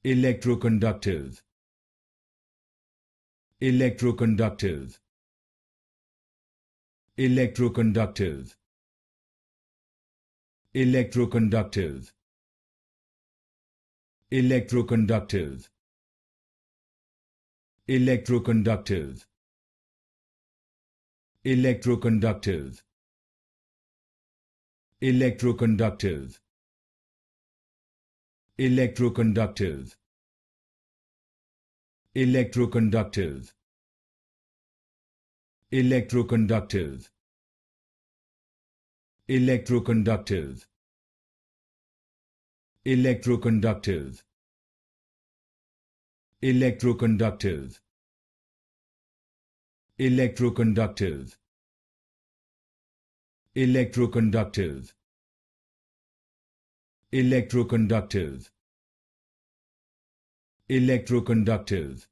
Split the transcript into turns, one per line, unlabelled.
Electroconductive. Electroconductive. Electroconductive. Electroconductive. Electroconductive. Electroconductive. Electroconductive. Electroconductive. Electroconductive. Electroconductive. Electroconductive. Electroconductive. Electroconductive. Electroconductive. Electroconductive. Electroconductive. Electroconductive. Electroconductive.